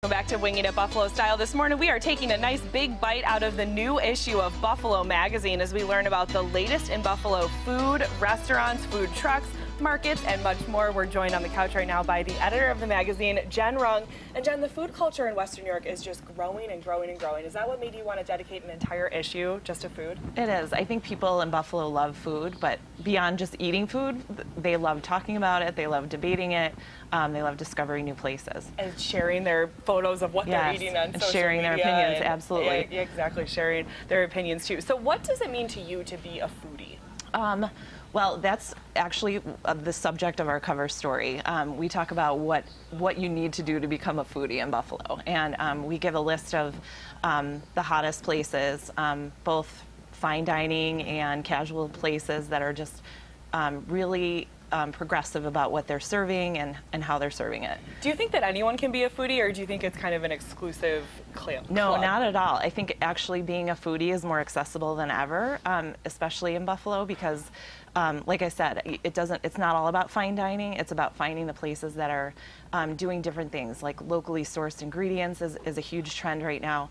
Welcome back to Winging It Buffalo Style. This morning we are taking a nice big bite out of the new issue of Buffalo Magazine as we learn about the latest in Buffalo food, restaurants, food trucks, markets, and much more. We're joined on the couch right now by the editor of the magazine, Jen Rung. And Jen, the food culture in Western New York is just growing and growing and growing. Is that what made you want to dedicate an entire issue just to food? It is. I think people in Buffalo love food, but beyond just eating food, they love talking about it, they love debating it, they love discovering new places. And sharing their photos of what they're eating on social sharing media. Their opinions, absolutely. Yeah, exactly, sharing their opinions too. So what does it mean to you to be a foodie? Well, that's actually the subject of our cover story. We talk about what you need to do to become a foodie in Buffalo. And we give a list of the hottest places, both fine dining and casual places that are just really progressive about what they're serving and how they're serving it. Do you think that anyone can be a foodie, or do you think it's kind of an exclusive club? No, not at all. I think actually being a foodie is more accessible than ever, especially in Buffalo, because like I said, it's not all about fine dining. It's about finding the places that are doing different things, like locally sourced ingredients is a huge trend right now.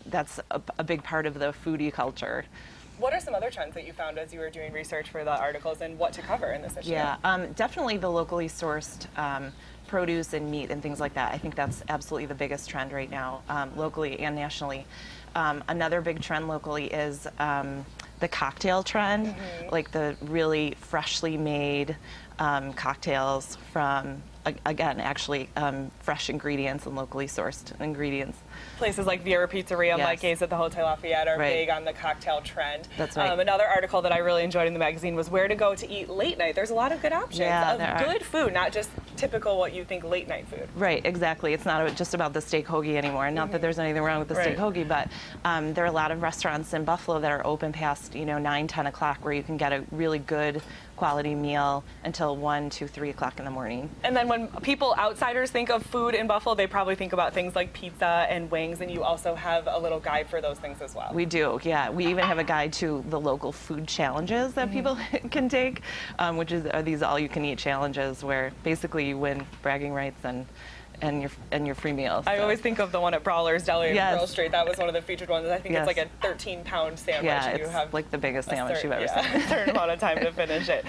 That's a big part of the foodie culture. What are some other trends that you found as you were doing research for the articles, and what to cover in this issue? Yeah, definitely the locally sourced produce and meat and things like that. I think that's absolutely the biggest trend right now, locally and nationally. Another big trend locally is the cocktail trend, like the really freshly made cocktails from, again, actually fresh ingredients and locally sourced ingredients. Places like Vera Pizzeria and Yes. Mike's at the Hotel Lafayette are Right. big on the cocktail trend. That's right. Another article that I really enjoyed in the magazine was where to go to eat late night. There's a lot of good options Yeah, there of are. good food, not just typical what you think late night food. Right, exactly. It's not just about the steak hoagie anymore. Not that there's anything wrong with the steak hoagie, but there are a lot of restaurants in Buffalo that are open past 9, 10 o'clock where you can get a really good quality meal until 1, 2, 3 o'clock in the morning. And then when people, outsiders, think of food in Buffalo, they probably think about things like pizza and wings, and you also have a little guide for those things as well. We do, yeah. We even have a guide to the local food challenges that people can take, which are these all-you-can-eat challenges where basically you win bragging rights and your free meals. I always think of the one at Brawler's Deli in Yes. Pearl Street. That was one of the featured ones. I think Yes. it's like a 13-pound sandwich. Yeah, and you it's have like the biggest sandwich you've ever a seen. certain amount of time to finish it.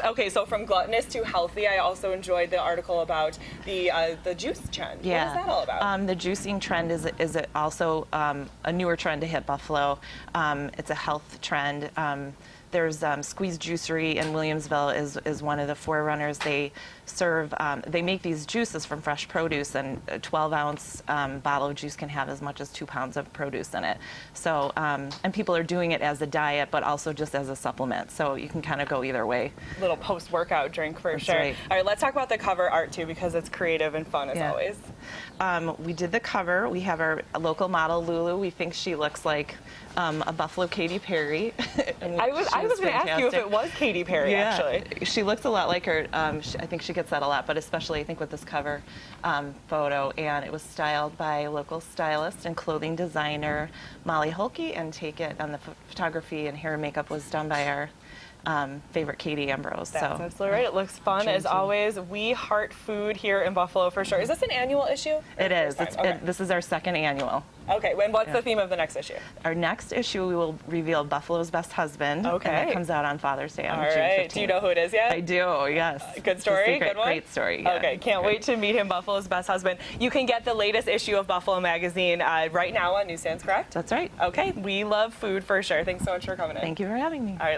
Okay, so from gluttonous to healthy, I also enjoyed the article about the juice trend. Yeah. What is that all about? The juicing trend is also a newer trend to hit Buffalo. It's a health trend. There's Squeeze Juicery in Williamsville is one of the forerunners. They serve, they make these juices from fresh produce, and a 12-ounce bottle of juice can have as much as 2 pounds of produce in it. So, and people are doing it as a diet, but also just as a supplement. So you can kind of go either way. Little post-workout drink for That's sure. right. All right, let's talk about the cover art too, because it's creative and fun as Yeah. always. We did the cover. We have our local model, Lulu. We think she looks like a Buffalo Katy Perry. I was going to ask you if it was Katy Perry, actually. She looks a lot like her. I think she gets that a lot, but especially I think with this cover photo. And it was styled by a local stylist and clothing designer, Molly Holke, and the photography and hair and makeup was done by our favorite Katie Ambrose. That's absolutely right. It looks fun as always. We heart food here in Buffalo for sure. Is this an annual issue? It is. Okay. This is our second annual. Okay, and what's the theme of the next issue? Our next issue, we will reveal Buffalo's Best Husband. Okay. And that comes out on Father's Day on All June right. 15th. Do you know who it is yet? I do, yes. Good story? Secret, Good one? Great story, yeah. Okay, can't wait to meet him, Buffalo's Best Husband. You can get the latest issue of Buffalo Magazine right now on newsstands, correct? That's right. Okay, we love food for sure. Thanks so much for coming in. Thank you for having me. All right.